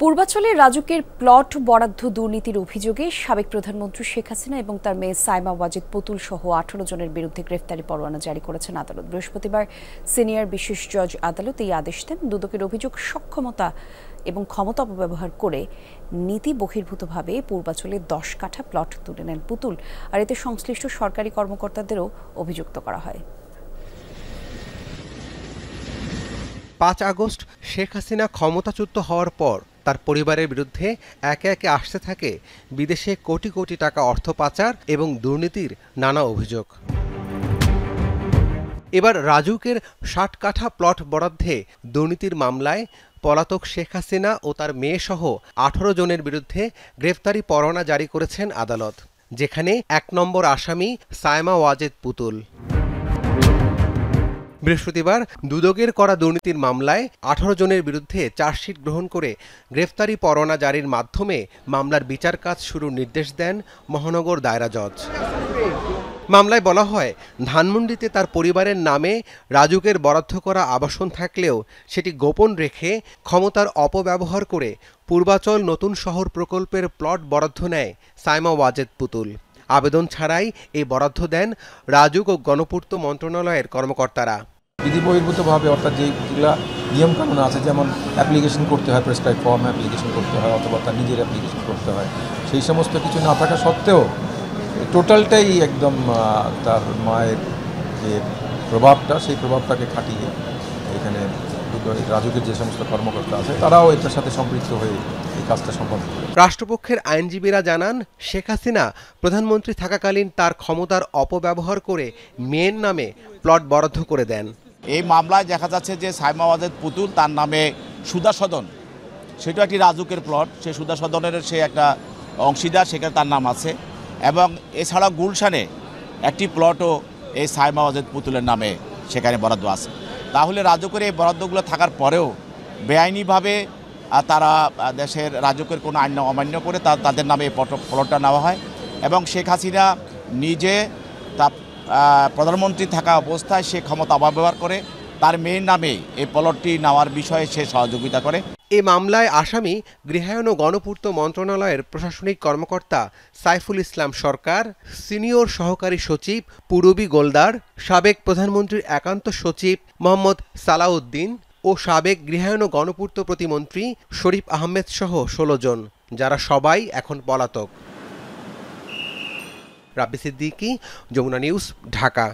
পূর্বাচলে রাজুকের plot বরাদ্দ দুর্নীতির অভিযোগে সাবেক প্রধানমন্ত্রী শেখ হাসিনা এবং তার মেয়ে সাইমা ওয়াজেদ পুতুল সহ 18 জনের বিরুদ্ধে গ্রেফতারি পরোয়ানা জারি করেছেন আদালত। বৃহস্পতিবার সিনিয়র বিশেষ জজ আদালত এই আদেশ দেন। দুদকের অভিযোগ সক্ষমতা এবং ক্ষমতা অপব্যবহার করে নীতি বহির্ভূতভাবে পূর্বাচলে 10 কাঠা প্লট তুলে নেন পুতুল, আর এতে সংশ্লিষ্ট সরকারি কর্মকর্তাদেরও অভিযুক্ত করা হয়। 5 আগস্ট শেখ হাসিনা ক্ষমতাচ্যুত হওয়ার পর তার পরিবারের বিরুদ্ধে একে একে আসতে থাকে বিদেশে কোটি কোটি টাকা অর্থ পাচার এবং দুর্নীতির নানা অভিযোগ। এবার রাজুকের 60 কাঠা প্লট বরাদ্দে দুর্নীতির মামলায় পলাতক শেখ হাসিনা ও তার মেয়েসহ 18 জনের বিরুদ্ধে গ্রেফতারি পরোয়ানা জারি করেছেন আদালত, যেখানে 1 নম্বর আসামি সাইমা ওয়াজেদ পুতুল। বৃহস্পতিবার দুদকের করা দুর্নীতির মামলায় 18 জনের বিরুদ্ধে চার্জশিট গ্রহণ করে গ্রেফতারি পরোয়ানা জারির মাধ্যমে মামলার বিচার কাজ শুরুর নির্দেশ দেন মহানগর দায়রা জজ। মামলায় বলা হয়, ধানমন্ডিতে তার পরিবারের নামে রাজুকের বরাদ্দ করা আবাসন থাকলেও সেটি গোপন রেখে ক্ষমতার অপব্যবহার করে পূর্বাচল নতুন শহর প্রকল্পের প্লট বরাদ্দ নেয় সাইমা ওয়াজেদ পুতুল। আবেদন ছাড়াই এই বরাদ্দ দেন রাজুক ও গণপূর্ত মন্ত্রণালয়ের কর্মকর্তারা। বিধি বহির্ভূতভাবে, অর্থাৎ যেগুলো নিয়মকানুন আছে, যেমন অ্যাপ্লিকেশন করতে হয়, প্রেসক্রাইব ফর্ম অ্যাপ্লিকেশন করতে হয় অথবা তার নিজের অ্যাপ্লিকেশন করতে হয়, সেই সমস্ত কিছু না থাকা সত্ত্বেও টোটালটাই একদম তার মায়ের যে প্রভাবটা, সেই প্রভাবটাকে খাটিয়ে এখানে রাজুকের যে সমস্ত কর্মকর্তা আছে তারাও এটার সাথে সম্পৃক্ত হয়ে এই কাজটা সম্পাদন করে। রাষ্ট্রপক্ষের আইনজীবীরা জানান, শেখ হাসিনা প্রধানমন্ত্রী থাকাকালীন তার ক্ষমতার অপব্যবহার করে মেয়ের নামে প্লট বরাদ্দ করে দেন। এই মামলায় দেখা যাচ্ছে যে সাইমা ওয়াজেদ পুতুল তার নামে সুধা সদন, সেটা একটি রাজুকের প্লট, সেই সুধা সদনের সে একটা অংশীদার, সেখানে তার নাম আছে। এবং এছাড়া গুলশানে একটি প্লটও এই সাইমা ওয়াজেদ পুতুলের নামে সেখানে বরাদ্দ আছে। তাহলে রাজুকের এই বরাদ্দগুলো থাকার পরেও বেআইনিভাবে তারা দেশের রাজুকের কোনো আইন অমান্য করে তাদের নামে এই প্লটটা নেওয়া হয় এবং শেখ হাসিনা নিজে তা প্রধানমন্ত্রী থাকা অবস্থায় সে ক্ষমতা অপব্যবহার করে তার মেয়ের নামে এই প্লটটি নেওয়ার বিষয়ে সে সহযোগিতা করে। এই মামলায় আসামি গৃহায়ন ও গণপূর্ত মন্ত্রণালয়ের প্রশাসনিক কর্মকর্তা সাইফুল ইসলাম সরকার, সিনিয়র সহকারী সচিব পূরবী গোলদার, সাবেক প্রধানমন্ত্রীর একান্ত সচিব মোহাম্মদ সালাউদ্দিন ও সাবেক গৃহায়ন ও গণপূর্ত প্রতিমন্ত্রী শরীফ আহমেদ সহ 16 জন, যারা সবাই এখন পলাতক। রাব্বি সিদ্দিকী, যমুনা নিউজ, ঢাকা।